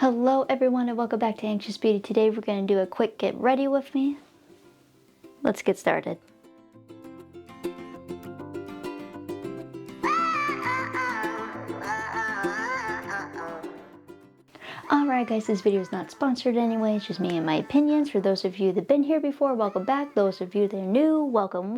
Hello everyone and welcome back to Anxious Beauty. Today we're going to do a quick get ready with me. Let's get started. Alright guys, this video is not sponsored anyway, it's just me and my opinions. For those of you that have been here before, welcome back. Those of you that are new, welcome.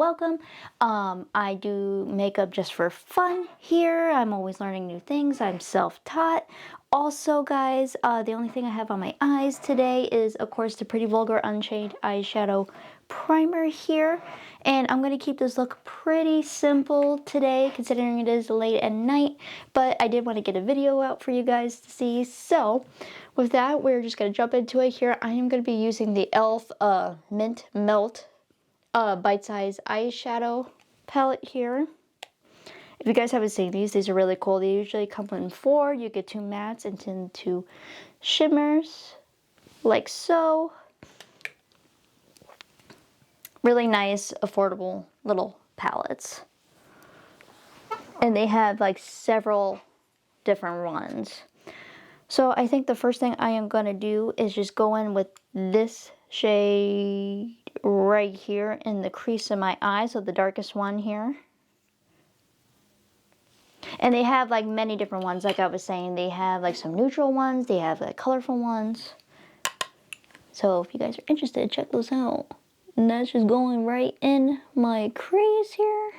I do makeup just for fun here. I'm always learning new things. I'm self-taught. Also guys, the only thing I have on my eyes today is of course the Pretty Vulgar Unchained eyeshadow primer here, and I'm going to keep this look pretty simple today considering it is late at night, but I did want to get a video out for you guys to see. So with that, we're just going to jump into it here. I am going to be using the e.l.f. Mint Melt Bite Size eyeshadow palette here. If you guys haven't seen these are really cool. They usually come in 4. You get 2 mattes and then 2 shimmers like so. Really nice, affordable little palettes. And they have like several different ones. So I think the first thing I am going to do is just go in with this shade right here in the crease of my eye. So the darkest one here. And they have like many different ones. Like I was saying, they have like some neutral ones. They have like colorful ones. So if you guys are interested, check those out. And that's just going right in my crease here.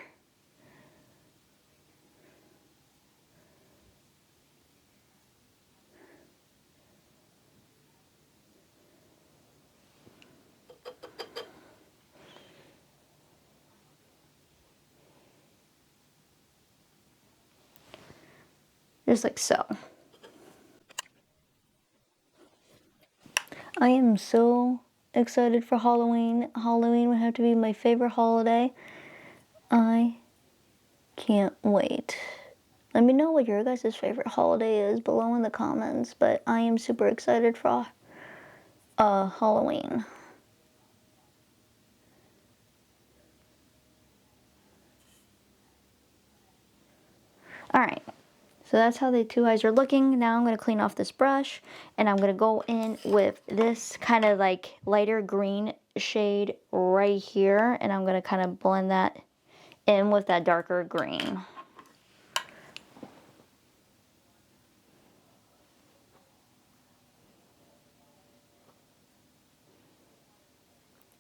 Just like so. I am so excited for Halloween. Halloween would have to be my favorite holiday. I can't wait. Let me know what your guys' favorite holiday is below in the comments, but I am super excited for Halloween. Alright, so that's how the 2 eyes are looking. Now I'm going to clean off this brush, and I'm going to go in with this kind of like lighter green shade right here, and I'm going to kind of blend that in with that darker green.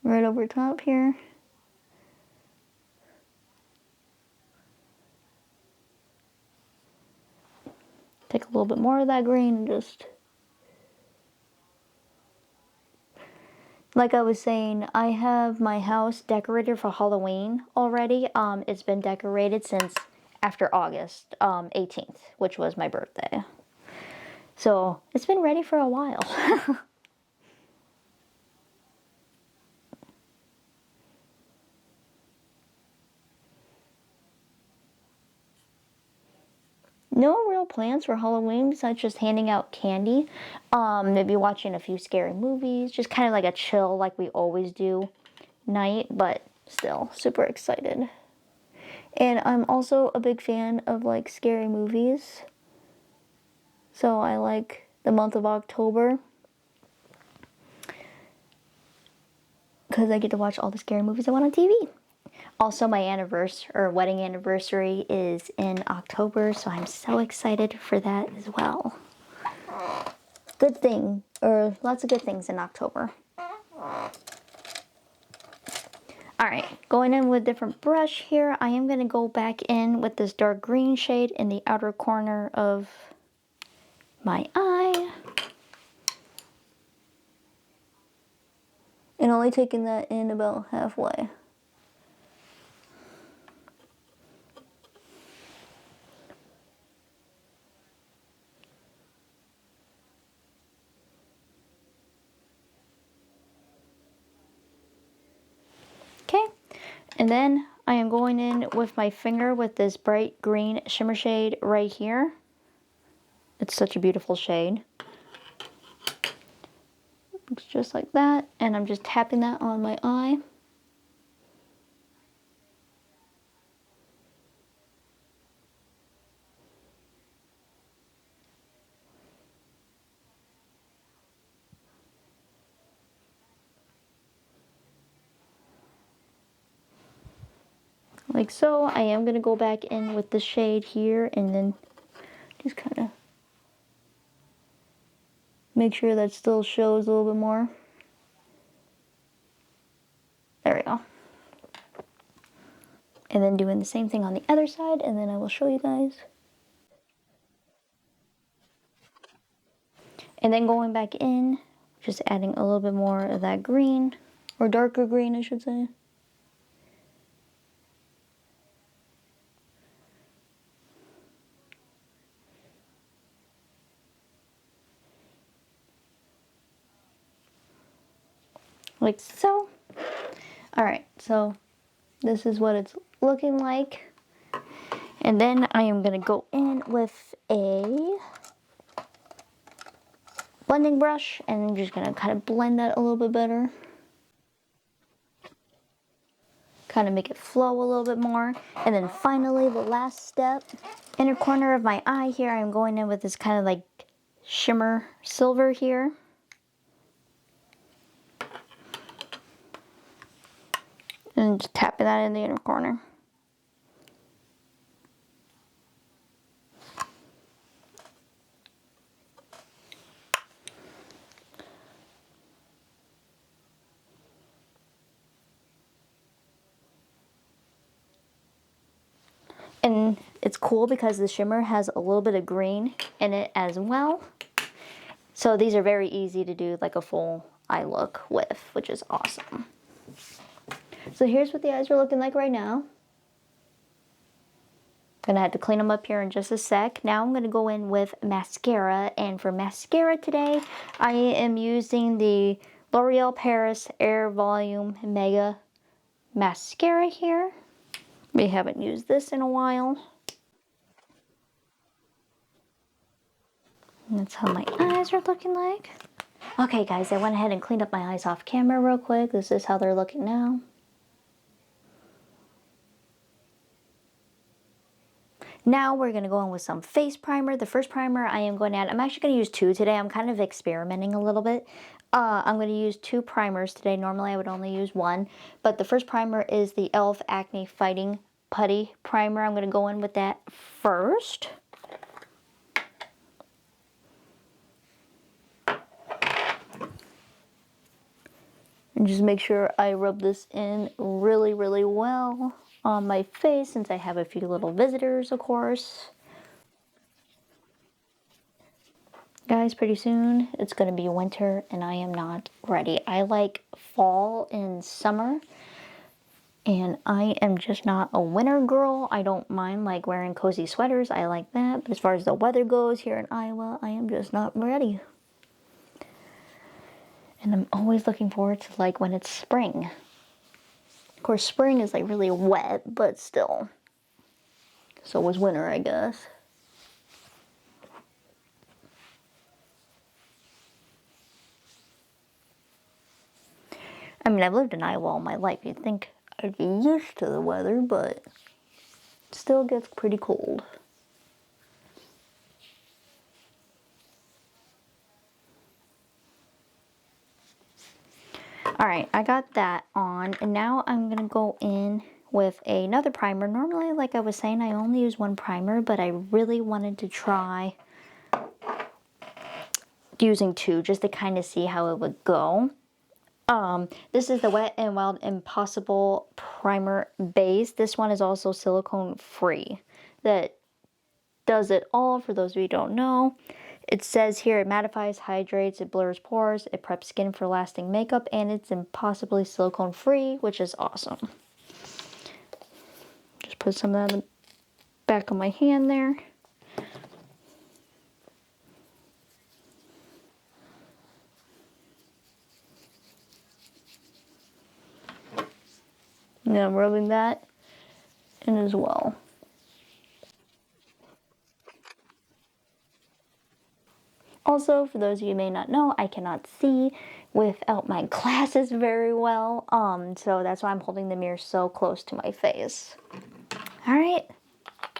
Right over top here. Take a little bit more of that green and just... Like I was saying, I have my house decorated for Halloween already. It's been decorated since after August 18th, which was my birthday. So it's been ready for a while. No real plans for Halloween besides just handing out candy. Maybe watching a few scary movies. Just kind of like a chill, like we always do, night. But still, super excited. And I'm also a big fan of like scary movies. So I like the month of October. Because I get to watch all the scary movies I want on TV. Also, my anniversary or wedding anniversary is in October, so I'm so excited for that as well. Good thing, or lots of good things in October. Alright, going in with a different brush here, I am going to go back in with this dark green shade in the outer corner of my eye. And only taking that in about halfway. Okay, and then I am going in with my finger with this bright green shimmer shade right here. It's such a beautiful shade. Looks just like that, and I'm just tapping that on my eye. like so. I am going to go back in with the shade here and then just kind of make sure that still shows a little bit more. There we go. And then doing the same thing on the other side, and then I will show you guys. And then going back in, just adding a little bit more of that green, or darker green I should say. Like so. Alright, so this is what it's looking like. And then I am going to go in with a blending brush and I'm just going to kind of blend that a little bit better. Kind of make it flow a little bit more. And then finally, the last step, inner corner of my eye here, I'm going in with this kind of like shimmer silver here. And just tapping that in the inner corner. And it's cool because the shimmer has a little bit of green in it as well. So these are very easy to do like a full eye look with, which is awesome. So here's what the eyes are looking like right now. Gonna have to clean them up here in just a sec. Now I'm gonna go in with mascara, and for mascara today, I am using the L'Oreal Paris Air Volume Mega Mascara here. We haven't used this in a while. And that's how my eyes are looking like. Okay guys, I went ahead and cleaned up my eyes off camera real quick. This is how they're looking now. Now we're going to go in with some face primer. The first primer I am going to add, I'm actually going to use two today. I'm kind of experimenting a little bit. I'm going to use two primers today. Normally I would only use one. But the first primer is the e.l.f. Acne Fighting Putty Primer. I'm going to go in with that first. And just make sure I rub this in really, really well on my face since I have a few little visitors, of course. Guys, pretty soon it's going to be winter and I am not ready. I like fall and summer and I am just not a winter girl. I don't mind like wearing cozy sweaters. I like that. But as far as the weather goes here in Iowa, I am just not ready. And I'm always looking forward to like when it's spring. Of course, spring is like really wet, but still. So was winter, I guess. I mean, I've lived in Iowa all my life. You'd think I'd be used to the weather, but it still gets pretty cold. Alright, I got that on, and now I'm going to go in with another primer. Normally, like I was saying, I only use one primer, but I really wanted to try using two just to kind of see how it would go. This is the Wet n Wild Impossible Primer Base. This one is also silicone free. That does it all for those of you who don't know. It says here it mattifies, hydrates, it blurs pores, it preps skin for lasting makeup, and it's impossibly silicone free, which is awesome. Just put some of that in the back of my hand there. And I'm rubbing that in as well. Also, for those of you who may not know, I cannot see without my glasses very well, so that's why I'm holding the mirror so close to my face. Alright,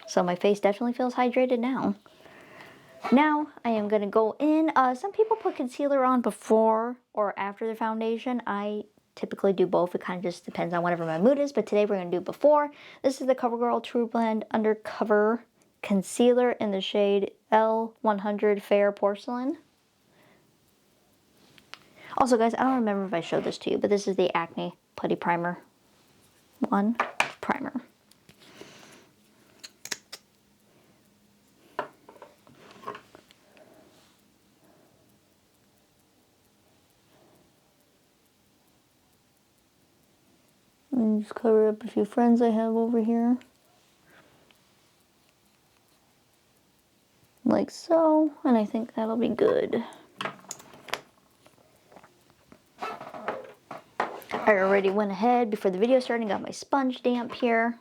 so my face definitely feels hydrated now. Now, I am going to go in, some people put concealer on before or after the foundation. I typically do both. It kind of just depends on whatever my mood is, but today we're going to do before. This is the CoverGirl True Blend Undercover Concealer in the shade L100 Fair Porcelain. Also, guys, I don't remember if I showed this to you, but this is the Acne Putty Primer primer. And just cover up a few friends I have over here. Like so, and I think that'll be good. I already went ahead before the video started and got my sponge damp here.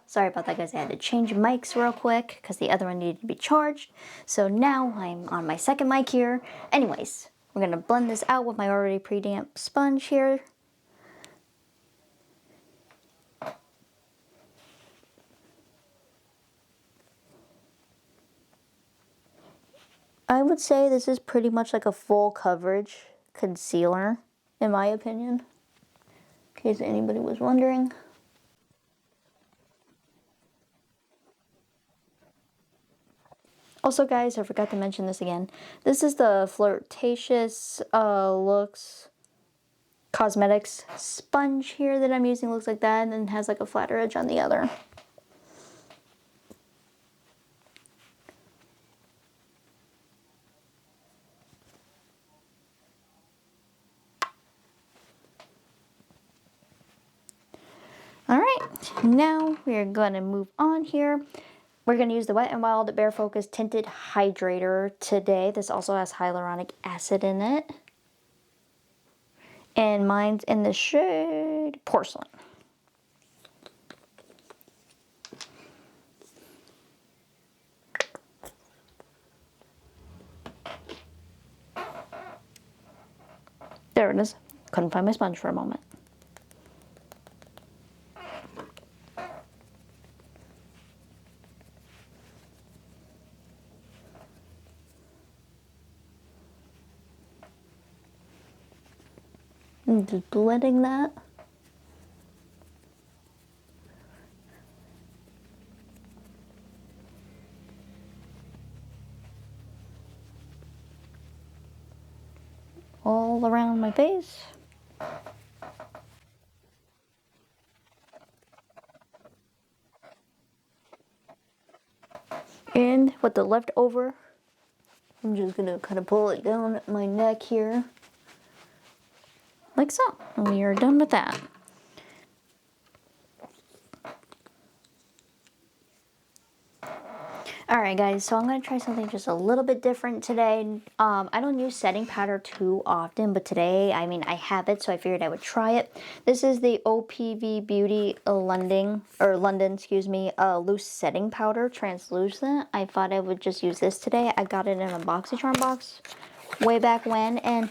Sorry about that, guys. I had to change mics real quick because the other one needed to be charged. So now I'm on my second mic here. Anyways, we're going to blend this out with my already pre-damp sponge here. I would say this is pretty much like a full coverage concealer, in my opinion, in case anybody was wondering. Also, guys, I forgot to mention this again. This is the Flirtatious Looks Cosmetics sponge here that I'm using. Looks like that, and then has like a flatter edge on the other. Alright, now we're going to move on here. We're going to use the Wet n Wild Bare Focus Tinted Hydrator today. This also has hyaluronic acid in it. And mine's in the shade Porcelain. There it is. Couldn't find my sponge for a moment. I'm just blending that. All around my face. And with the leftover, I'm just gonna kind of pull it down my neck here. Like so. And we are done with that. Alright guys, so I'm going to try something just a little bit different today. I don't use setting powder too often, but today, I mean, I have it, so I figured I would try it. This is the OPV Beauty London, loose setting powder, translucent. I thought I would just use this today. I got it in a BoxyCharm box way back when, and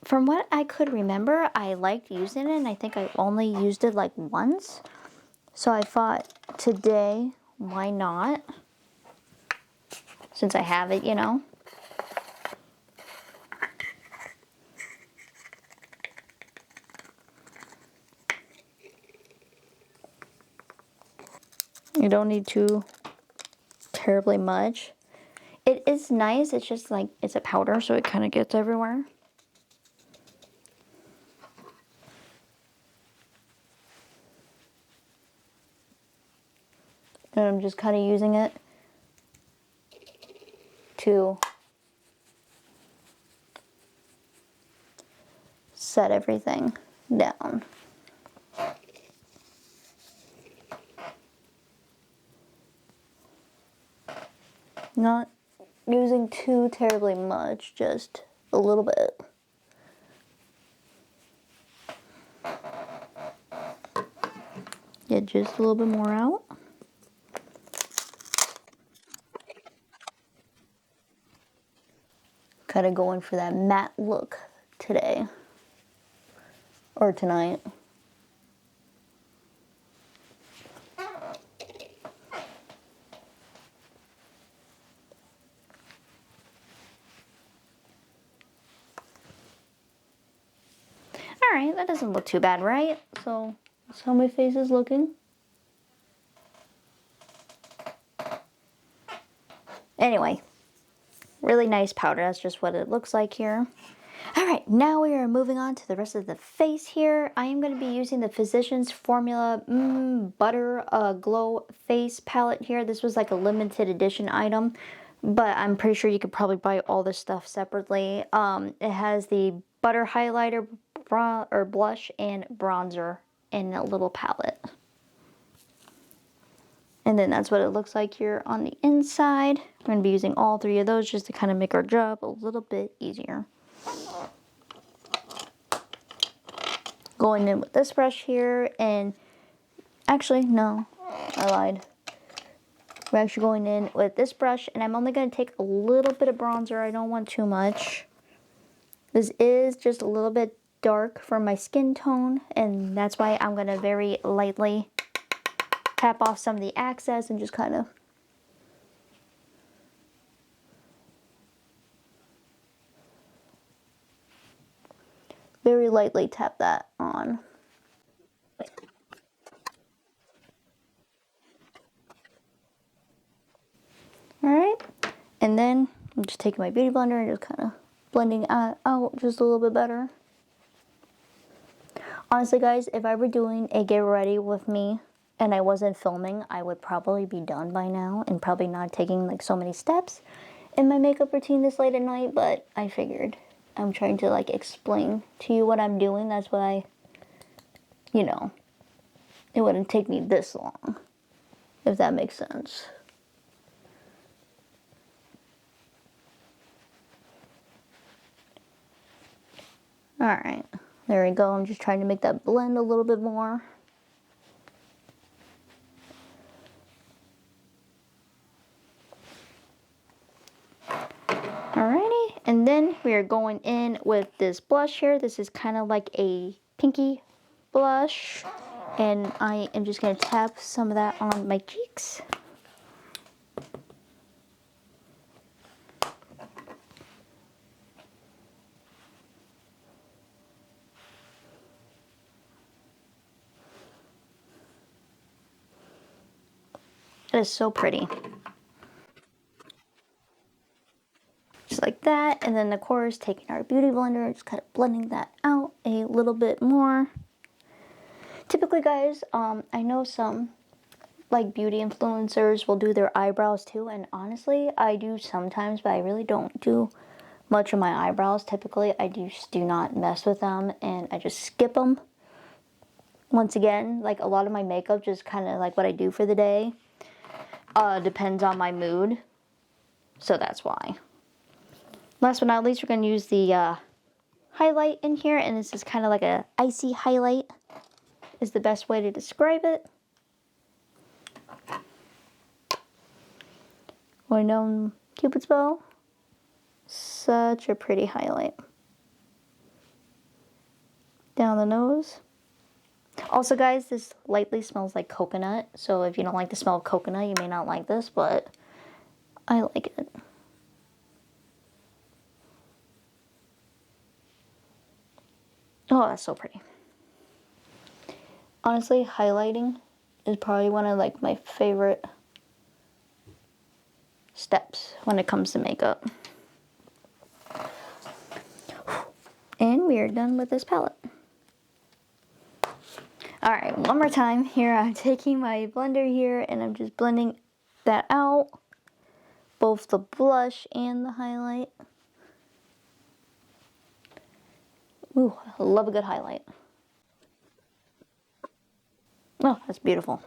from what I could remember, I liked using it, and I think I only used it like once. So I thought today, why not? Since I have it, you know. You don't need too terribly much. It is nice, it's just like, it's a powder, so it kind of gets everywhere. And I'm just kind of using it to set everything down. Not using too terribly much, just a little bit. Get just a little bit more out. Kind of going for that matte look today. Or tonight. Alright, that doesn't look too bad, right? So, that's how my face is looking. Anyway, really nice powder. That's just what it looks like here. Alright, now we are moving on to the rest of the face here. I am going to be using the Physicians Formula Butter Glow Face Palette here. This was like a limited edition item, but I'm pretty sure you could probably buy all this stuff separately. It has the butter highlighter, blush, and bronzer in a little palette. And then that's what it looks like here on the inside. I'm going to be using all three of those just to kind of make our job a little bit easier. Going in with this brush here, and actually, no, I lied. We're actually going in with this brush, and I'm only going to take a little bit of bronzer. I don't want too much. This is just a little bit dark for my skin tone, and that's why I'm going to very lightly tap off some of the excess and just kind of very lightly tap that on. Alright, and then I'm just taking my beauty blender and just kind of blending out just a little bit better. Honestly guys, if I were doing a get ready with me and I wasn't filming, I would probably be done by now and probably not taking like so many steps in my makeup routine this late at night, but I figured I'm trying to like explain to you what I'm doing. That's why, you know, it wouldn't take me this long, if that makes sense. Alright, there we go. I'm just trying to make that blend a little bit more. Alrighty, and then we are going in with this blush here. This is kind of like a pinky blush, and I am just going to tap some of that on my cheeks. It is so pretty. Just like that, and then of course taking our beauty blender and just kind of blending that out a little bit more. Typically guys, I know some like beauty influencers will do their eyebrows too, and honestly I do sometimes, but I really don't do much of my eyebrows. Typically I just do not mess with them and I just skip them. Once again, like a lot of my makeup, just kind of like what I do for the day, depends on my mood, so that's why. Last but not least, we're going to use the highlight in here, and this is kind of like a icy highlight is the best way to describe it. Going down Cupid's bow. Such a pretty highlight. Down the nose. Also guys, this lightly smells like coconut, so if you don't like the smell of coconut, you may not like this, but I like it. Oh, that's so pretty. Honestly, highlighting is probably one of like my favorite steps when it comes to makeup. And we are done with this palette. Alright, one more time. Here I'm taking my blender here and I'm just blending that out. Both the blush and the highlight. Ooh, I love a good highlight. Oh, that's beautiful.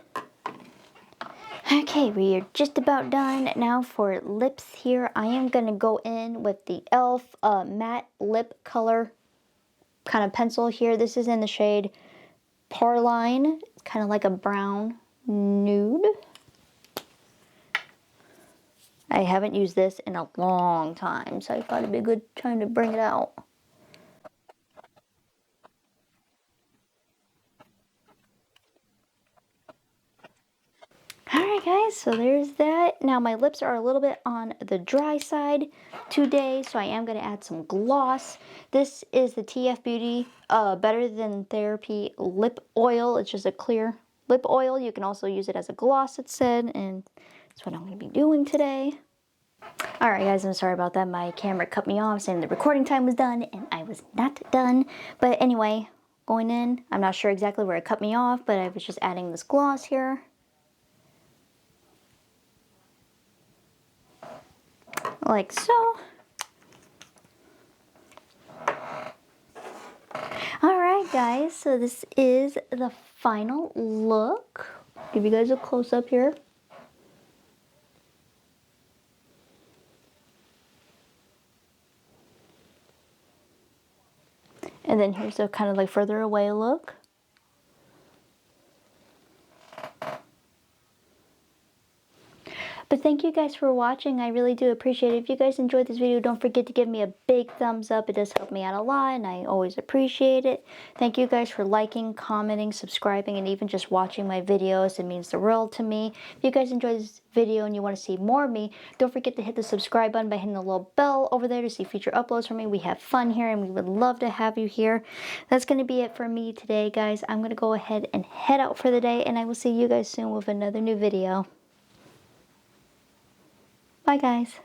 Okay, we are just about done. Now for lips here, I am going to go in with the e.l.f. Matte Lip Color kind of pencil here. This is in the shade Parline. It's kind of like a brown nude. I haven't used this in a long time, so I thought it'd be a good time to bring it out. Alright guys, so there's that. Now my lips are a little bit on the dry side today, so I am going to add some gloss. This is the TF Beauty Better Than Therapy Lip Oil. It's just a clear lip oil. You can also use it as a gloss, it said, and that's what I'm going to be doing today. Alright guys, I'm sorry about that. My camera cut me off saying the recording time was done, and I was not done. But anyway, going in, I'm not sure exactly where it cut me off, but I was just adding this gloss here. Like so. Alright guys, so this is the final look. Give you guys a close-up here. And then here's a kind of like further away look. But thank you guys for watching. I really do appreciate it. If you guys enjoyed this video, don't forget to give me a big thumbs up. It does help me out a lot, and I always appreciate it. Thank you guys for liking, commenting, subscribing, and even just watching my videos. It means the world to me. If you guys enjoyed this video and you want to see more of me, don't forget to hit the subscribe button by hitting the little bell over there to see future uploads from me. We have fun here, and we would love to have you here. That's going to be it for me today, guys. I'm going to go ahead and head out for the day, and I will see you guys soon with another new video. Bye, guys.